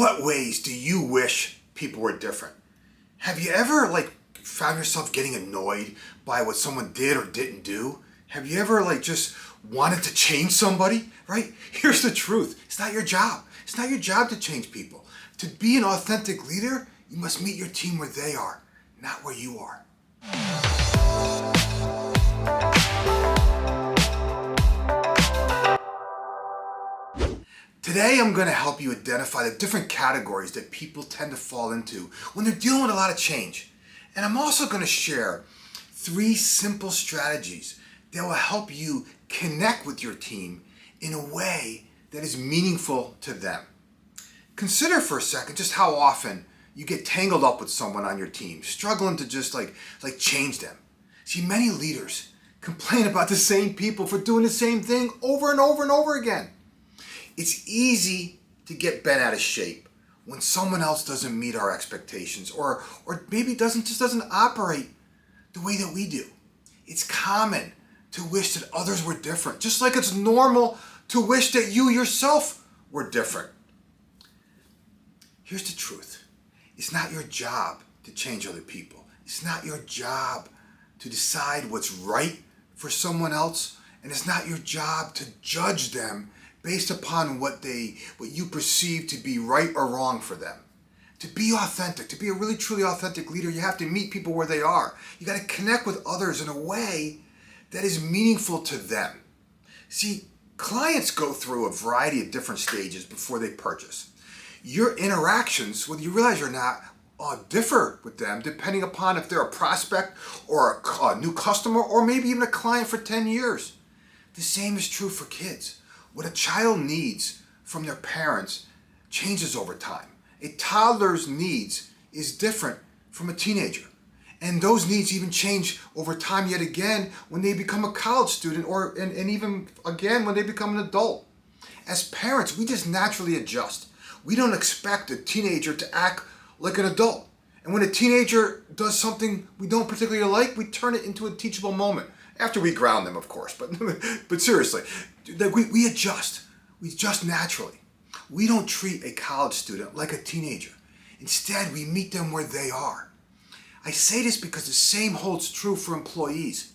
what ways do you wish people were different? Have you ever found yourself getting annoyed by what someone did or didn't do? Have you ever just wanted to change somebody, right? Here's the truth. It's not your job. It's not your job to change people. To be an authentic leader, you must meet your team where they are, not where you are. Today, I'm going to help you identify the different categories that people tend to fall into when they're dealing with a lot of change. And I'm also going to share 3 simple strategies that will help you connect with your team in a way that is meaningful to them. Consider for a second just how often you get tangled up with someone on your team, struggling to just change them. See, many leaders complain about the same people for doing the same thing over and over and over again. It's easy to get bent out of shape when someone else doesn't meet our expectations or maybe doesn't operate the way that we do. It's common to wish that others were different, just like it's normal to wish that you yourself were different. Here's the truth. It's not your job to change other people. It's not your job to decide what's right for someone else, and it's not your job to judge them based upon what you perceive to be right or wrong for them. To be authentic, to be a really truly authentic leader, you have to meet people where they are. You got to connect with others in a way that is meaningful to them. See, clients go through a variety of different stages before they purchase. Your interactions, whether you realize or not, differ with them depending upon if they're a prospect or a new customer or maybe even a client for 10 years. The same is true for kids. What a child needs from their parents changes over time. A toddler's needs is different from a teenager. And those needs even change over time yet again when they become a college student and even again when they become an adult. As parents, we just naturally adjust. We don't expect a teenager to act like an adult. And when a teenager does something we don't particularly like, we turn it into a teachable moment. After we ground them, of course, but seriously, we adjust. We adjust naturally. We don't treat a college student like a teenager. Instead, we meet them where they are. I say this because the same holds true for employees.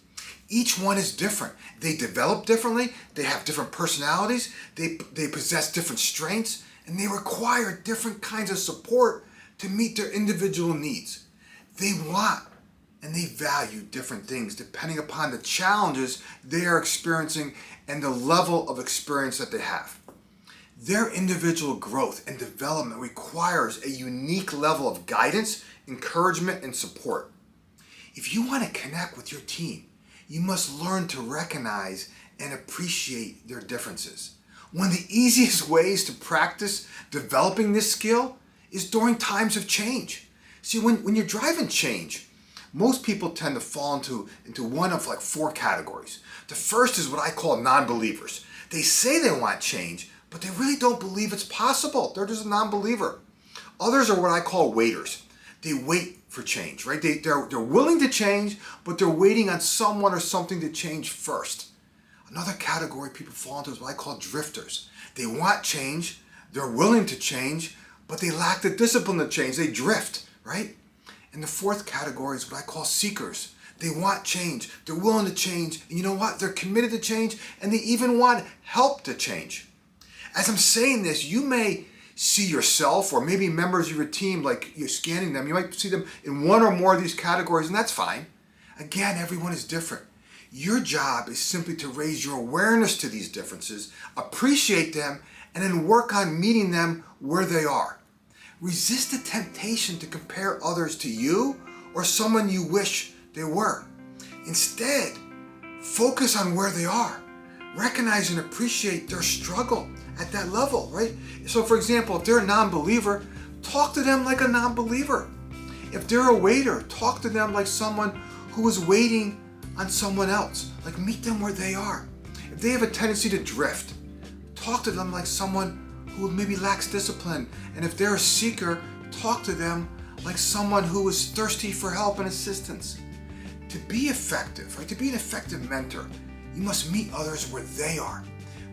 Each one is different. They develop differently, they have different personalities, they possess different strengths, and they require different kinds of support to meet their individual needs. They want and they value different things depending upon the challenges they are experiencing and the level of experience that they have. Their individual growth and development requires a unique level of guidance, encouragement, and support. If you want to connect with your team, you must learn to recognize and appreciate their differences. One of the easiest ways to practice developing this skill is during times of change. See, when you're driving change, most people tend to fall into one of 4 categories. The first is what I call non-believers. They say they want change, but they really don't believe it's possible. They're just a non-believer. Others are what I call waiters. They wait for change, right? They're willing to change, but they're waiting on someone or something to change first. Another category people fall into is what I call drifters. They want change, they're willing to change, but they lack the discipline to change. They drift, right? And the 4th category is what I call seekers. They want change, they're willing to change, and you know what? They're committed to change, and they even want help to change. As I'm saying this, you may see yourself or maybe members of your team, you're scanning them, you might see them in one or more of these categories, and that's fine. Again, everyone is different. Your job is simply to raise your awareness to these differences, appreciate them, and then work on meeting them where they are. Resist the temptation to compare others to you or someone you wish they were. Instead, focus on where they are. Recognize and appreciate their struggle at that level, right? So for example, if they're a non-believer, talk to them like a non-believer. If they're a waiter, talk to them like someone who is waiting on someone else. Meet them where they are. If they have a tendency to drift, talk to them like someone who maybe lacks discipline. And if they're a seeker, talk to them like someone who is thirsty for help and assistance. To be effective, right? To be an effective mentor, you must meet others where they are.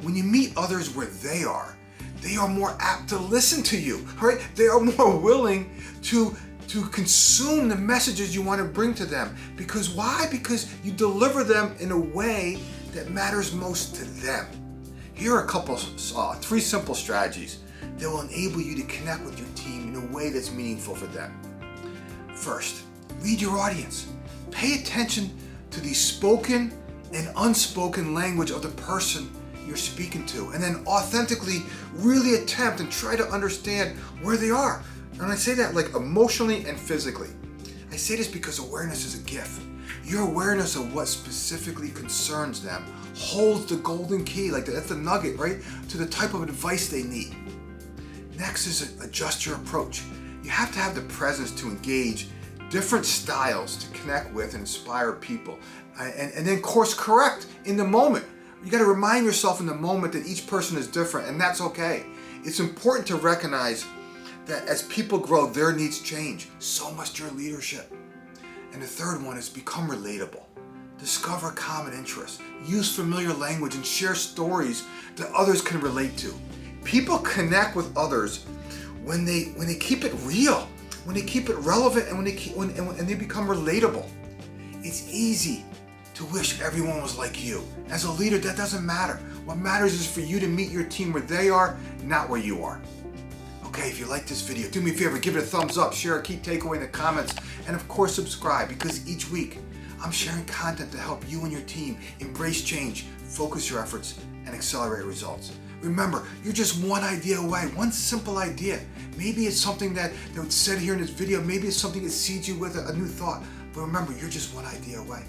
When you meet others where they are, they are more apt to listen to you, right? They are more willing to consume the messages you want to bring to them. Because why? Because you deliver them in a way that matters most to them. Here are a couple, 3 simple strategies that will enable you to connect with your team in a way that's meaningful for them. First, read your audience. Pay attention to the spoken and unspoken language of the person you're speaking to, and then authentically really attempt and try to understand where they are. And I say that like emotionally and physically. I say this because awareness is a gift. Your awareness of what specifically concerns them holds the golden key, like that's the nugget, right, to the type of advice they need. Next is adjust your approach. You have to have the presence to engage different styles to connect with and inspire people, and then course correct in the moment. You got to remind yourself in the moment that each person is different, and that's okay. It's important to recognize that as people grow, their needs change. So must your leadership. And the third one is become relatable. Discover common interests. Use familiar language and share stories that others can relate to. People connect with others when they keep it real, when they keep it relevant, and when they become relatable. It's easy to wish everyone was like you. As a leader, that doesn't matter. What matters is for you to meet your team where they are, not where you are. Okay, if you like this video, do me a favor, give it a thumbs up, share a key takeaway in the comments, and of course subscribe, because each week I'm sharing content to help you and your team embrace change, focus your efforts, and accelerate results. Remember, you're just one idea away, one simple idea. Maybe it's something that was said here in this video, maybe it's something that seeds you with a new thought, but remember, you're just one idea away.